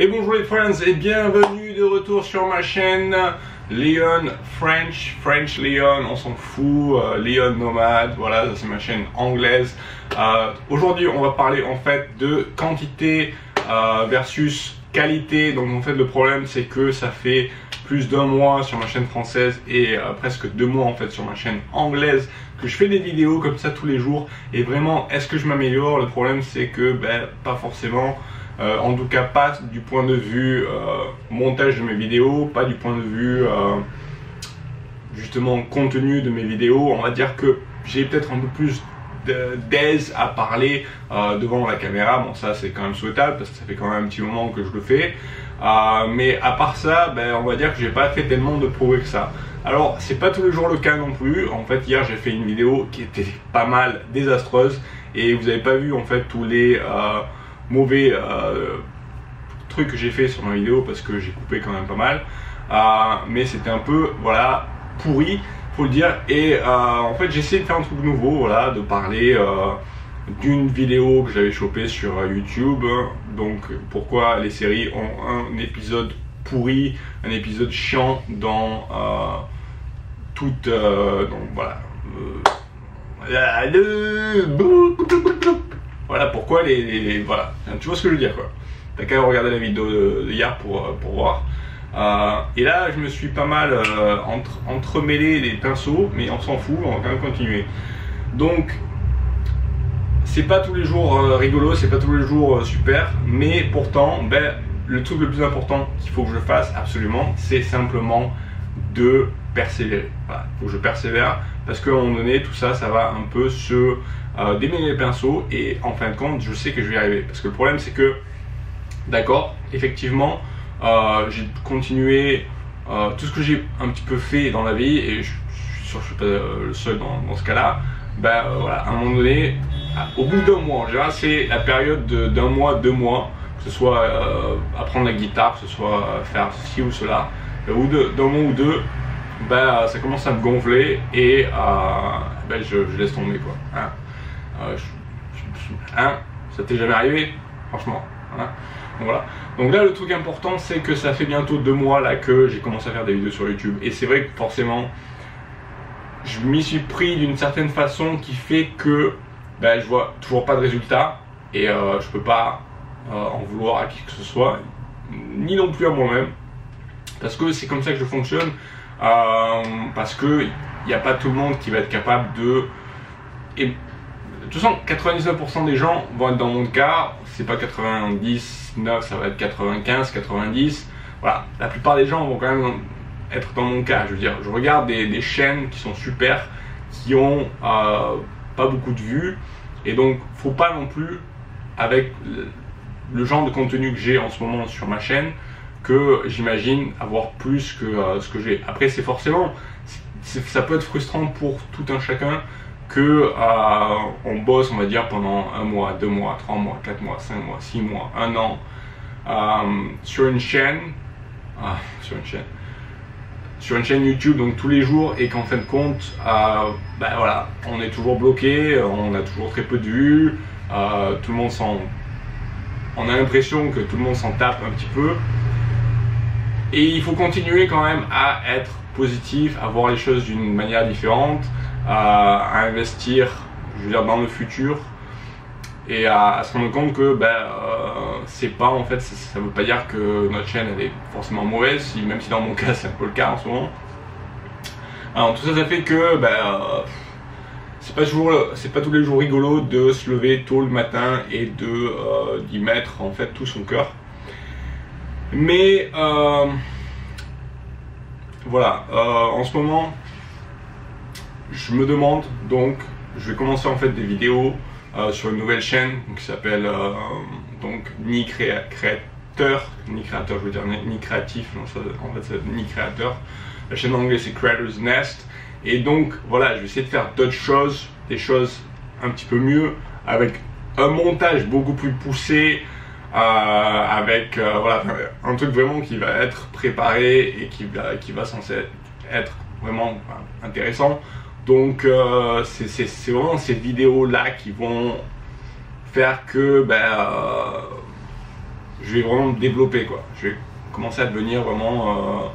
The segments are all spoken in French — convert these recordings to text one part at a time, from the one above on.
Et bonjour les friends et bienvenue de retour sur ma chaîne Leon French Leon, on s'en fout, Leon Nomade, voilà, ça c'est ma chaîne anglaise. Aujourd'hui on va parler en fait de quantité versus qualité. Donc en fait le problème c'est que ça fait plus d'un mois sur ma chaîne française et presque 2 mois en fait sur ma chaîne anglaise que je fais des vidéos comme ça tous les jours. Et vraiment, est-ce que je m'améliore? Le problème c'est que pas forcément. En tout cas pas du point de vue montage de mes vidéos, pas du point de vue justement contenu de mes vidéos. On va dire que j'ai peut-être un peu plus d'aise à parler devant la caméra. Bon, ça c'est quand même souhaitable parce que ça fait quand même un petit moment que je le fais. Mais à part ça, on va dire que j'ai pas fait tellement de progrès que ça. Alors c'est pas tous les jours le cas non plus. En fait hier j'ai fait une vidéo qui était pas mal désastreuse et vous avez pas vu en fait tous les mauvais trucs que j'ai fait sur ma vidéo parce que j'ai coupé quand même pas mal, mais c'était un peu voilà pourri, faut le dire. Et en fait j'ai essayé de faire un truc nouveau, voilà, de parler d'une vidéo que j'avais chopée sur YouTube. Donc pourquoi les séries ont un épisode pourri, un épisode chiant dans toute donc voilà voilà pourquoi voilà, tu vois ce que je veux dire quoi. T'as qu'à regarder la vidéo d'hier pour voir. Et là je me suis pas mal entremêlé les pinceaux, mais on s'en fout, on va quand même continuer. Donc c'est pas tous les jours rigolo, c'est pas tous les jours super, mais pourtant le truc le plus important qu'il faut que je fasse absolument, c'est simplement de persévérer. Voilà, il faut que je persévère parce qu'à un moment donné tout ça va un peu se démêler les pinceaux, et en fin de compte je sais que je vais y arriver. Parce que le problème c'est que d'accord, effectivement j'ai continué tout ce que j'ai un petit peu fait dans la vie, et je suis sûr que je suis pas le seul dans ce cas là. Voilà, à un moment donné, au bout d'un mois, en général c'est la période d'un mois, 2 mois, que ce soit apprendre la guitare, que ce soit faire ceci ou cela, ou d'un mois ou deux, ça commence à me gonfler et je laisse tomber quoi. Ça t'est jamais arrivé, franchement, hein? Donc voilà. Donc là le truc important c'est que ça fait bientôt 2 mois là que j'ai commencé à faire des vidéos sur YouTube, et c'est vrai que forcément je m'y suis pris d'une certaine façon qui fait que je vois toujours pas de résultat, et je peux pas en vouloir à qui que ce soit, ni non plus à moi-même, parce que c'est comme ça que je fonctionne, parce que il n'y a pas tout le monde qui va être capable de... Et de toute façon 99% des gens vont être dans mon cas, c'est pas 99, ça va être 95, 90, voilà, la plupart des gens vont quand même être dans mon cas. Je veux dire, je regarde des chaînes qui sont super, qui ont pas beaucoup de vues, et donc faut pas non plus, avec le genre de contenu que j'ai en ce moment sur ma chaîne, que j'imagine avoir plus que ce que j'ai. Après c'est forcément, ça peut être frustrant pour tout un chacun que on bosse, on va dire, pendant 1 mois, 2 mois, 3 mois, 4 mois, 5 mois, 6 mois, 1 an sur une chaîne YouTube, donc tous les jours, et qu'en fin de compte voilà, on est toujours bloqué, on a toujours très peu de vues, tout le monde on a l'impression que tout le monde s'en tape un petit peu, et il faut continuer quand même à être positif, à voir les choses d'une manière différente, à investir, je veux dire, dans le futur, et à se rendre compte que c'est pas, en fait, ça veut pas dire que notre chaîne elle est forcément mauvaise, même si dans mon cas c'est un peu le cas en ce moment. Alors tout ça, ça fait que c'est pas tous les jours rigolo de se lever tôt le matin et de d'y mettre en fait tout son cœur. Mais voilà, en ce moment je me demande, donc je vais commencer en fait des vidéos sur une nouvelle chaîne qui s'appelle donc Ni Créateur, je veux dire Ni Créatif, non, ça, en fait c'est Ni Créateur. La chaîne en anglais c'est Creator's Nest, et donc voilà, je vais essayer de faire d'autres choses, des choses un petit peu mieux, avec un montage beaucoup plus poussé, avec voilà, un truc vraiment qui va être préparé et qui va censé être vraiment intéressant. Donc c'est vraiment ces vidéos là qui vont faire que je vais vraiment me développer quoi. Je vais commencer à devenir vraiment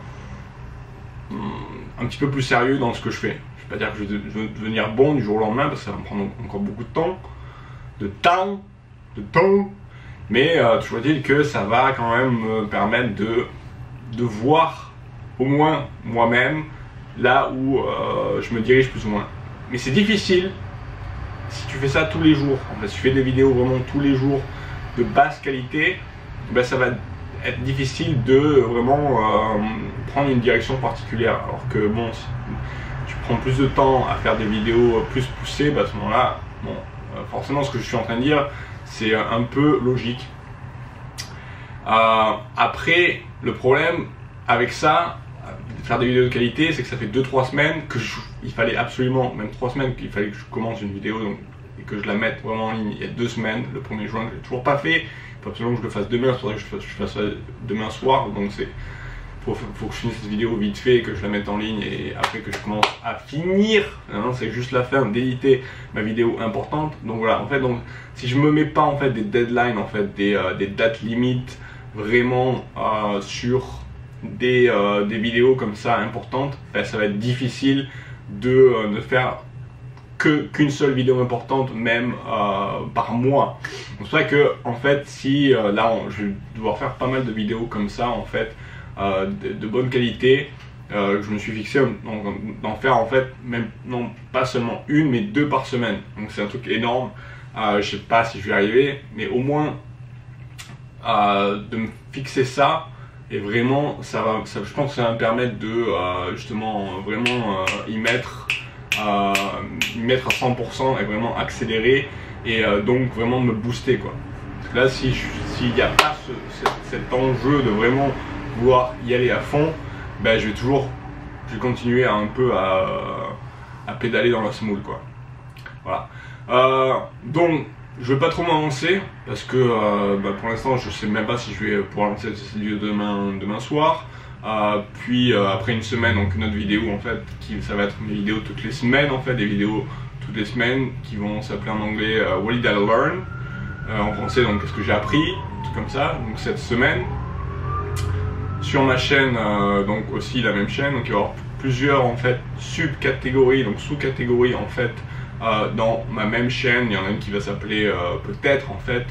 un petit peu plus sérieux dans ce que je fais. Je vais pas dire que je vais devenir bon du jour au lendemain parce que ça va me prendre encore beaucoup de temps, mais toujours dit que ça va quand même me permettre de voir au moins moi-même là où je me dirige plus ou moins. Mais c'est difficile si tu fais ça tous les jours. En fait, si tu fais des vidéos vraiment tous les jours de basse qualité, ben ça va être difficile de vraiment prendre une direction particulière. Alors que bon, si tu prends plus de temps à faire des vidéos plus poussées, ben à ce moment-là, bon, forcément ce que je suis en train de dire, c'est un peu logique. Après, le problème avec ça, faire des vidéos de qualité, c'est que ça fait 2-3 semaines que il fallait absolument, même 3 semaines qu'il fallait que je commence une vidéo donc, et que je la mette vraiment en ligne. Il y a 2 semaines, le 1er juin, que je n'ai toujours pas fait. Il faut absolument que je le fasse demain, il faudrait que je fasse ça demain soir. Donc c'est faut que je finisse cette vidéo vite fait et que je la mette en ligne et après que je commence à finir. C'est juste la fin d'éditer ma vidéo importante. Donc voilà, en fait, donc si je me mets pas en fait des deadlines, en fait des dates limites vraiment sur des vidéos comme ça importantes, ben, ça va être difficile de faire qu'une seule vidéo importante même par mois. C'est pour ça que en fait si là je vais devoir faire pas mal de vidéos comme ça en fait de bonne qualité, je me suis fixé d'en faire en fait même non pas seulement une mais 2 par semaine. Donc c'est un truc énorme. Je sais pas si je vais arriver, mais au moins de me fixer ça. Et vraiment, je pense que ça va me permettre de justement vraiment y mettre à 100% et vraiment accélérer et donc vraiment me booster quoi. Parce que là, s'il n'y a pas cet enjeu de vraiment vouloir y aller à fond, ben je vais continuer un peu à pédaler dans la semoule quoi. Voilà. Donc je ne vais pas trop m'avancer parce que pour l'instant je ne sais même pas si je vais pouvoir lancer cette vidéo demain soir. Puis après une semaine, donc une autre vidéo en fait, ça va être mes vidéos toutes les semaines en fait, des vidéos toutes les semaines qui vont s'appeler en anglais What did I learn, en français donc qu'est-ce que j'ai appris, tout comme ça. Donc cette semaine sur ma chaîne, donc aussi la même chaîne, donc il va y avoir plusieurs en fait subcatégories, donc sous-catégories en fait. Dans ma même chaîne, il y en a une qui va s'appeler peut-être en fait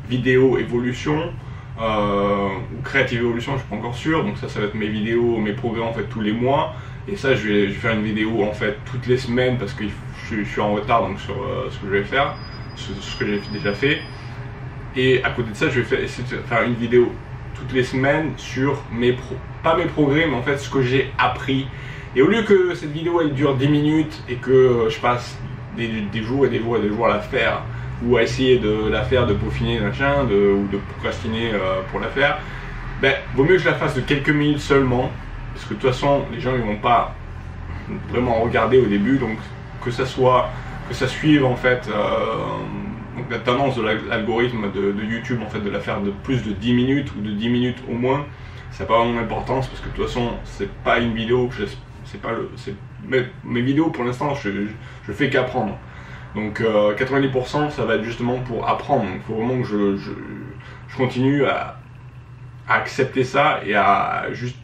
vidéo évolution ou créative évolution, je suis pas encore sûr. Donc ça va être mes vidéos, mes progrès en fait tous les mois. Et ça je vais faire une vidéo en fait toutes les semaines parce que je suis en retard donc sur ce que je vais faire, ce que j'ai déjà fait. Et à côté de ça je vais essayer de faire une vidéo toutes les semaines sur pas mes progrès mais en fait ce que j'ai appris. Et au lieu que cette vidéo elle dure 10 minutes et que je passe des jours et des jours et des jours à la faire ou à essayer de la faire, de peaufiner machin, ou de procrastiner pour la faire, ben vaut mieux que je la fasse de quelques minutes seulement parce que de toute façon les gens ils vont pas vraiment regarder au début, donc que ça suive en fait donc la tendance de l'algorithme de YouTube en fait de la faire de plus de 10 minutes ou de 10 minutes au moins, ça n'a pas vraiment d'importance parce que de toute façon c'est pas une vidéo que mes vidéos pour l'instant je fais qu'apprendre. Donc 90% ça va être justement pour apprendre. Donc il faut vraiment que je continue à accepter ça et à juste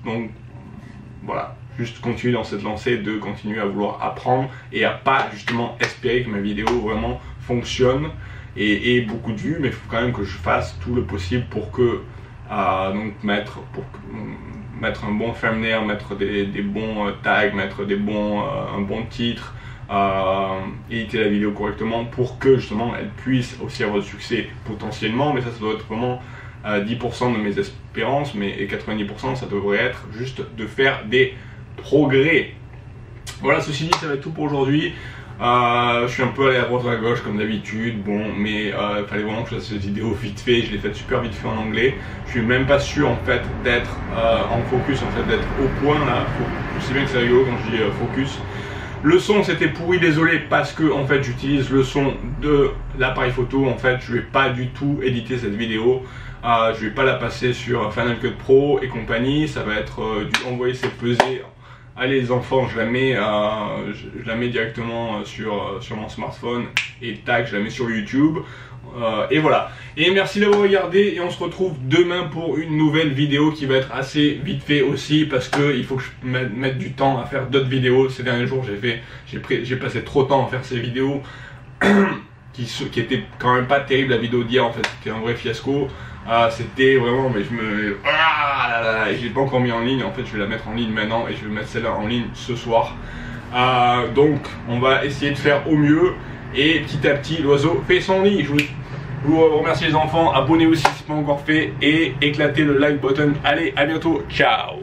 continuer dans cette lancée de continuer à vouloir apprendre et à pas justement espérer que ma vidéo vraiment fonctionne et beaucoup de vues, mais il faut quand même que je fasse tout le possible pour que donc mettre un bon thumbnail, mettre des bons tags, mettre un bon titre, éditer la vidéo correctement pour que justement elle puisse aussi avoir du succès potentiellement, mais ça doit être vraiment 10% de mes espérances, et 90% ça devrait être juste de faire des progrès. Voilà, ceci dit ça va être tout pour aujourd'hui. Je suis un peu allé à droite à gauche comme d'habitude, bon, mais il fallait vraiment que je fasse cette vidéo vite fait, je l'ai faite super vite fait en anglais. Je suis même pas sûr en fait d'être en focus, en fait d'être au point là, je sais bien que c'est rigolo quand je dis focus. Le son c'était pourri, désolé, parce que en fait j'utilise le son de l'appareil photo, en fait je vais pas du tout éditer cette vidéo, je vais pas la passer sur Final Cut Pro et compagnie, ça va être du envoyer ses pesées allez les enfants, je la mets directement sur mon smartphone et tac, je la mets sur YouTube. Et voilà. Et merci d'avoir regardé et on se retrouve demain pour une nouvelle vidéo qui va être assez vite fait aussi parce que il faut que je mette du temps à faire d'autres vidéos. Ces derniers jours j'ai passé trop de temps à faire ces vidéos qui étaient quand même pas terribles. La vidéo d'hier en fait c'était un vrai fiasco. C'était vraiment, mais je l'ai pas encore mis en ligne. En fait je vais la mettre en ligne maintenant et je vais mettre celle-là en ligne ce soir. Donc on va essayer de faire au mieux et petit à petit l'oiseau fait son nid. Je vous remercie les enfants, abonnez-vous si ce n'est pas encore fait et éclatez le like button. Allez, à bientôt, ciao.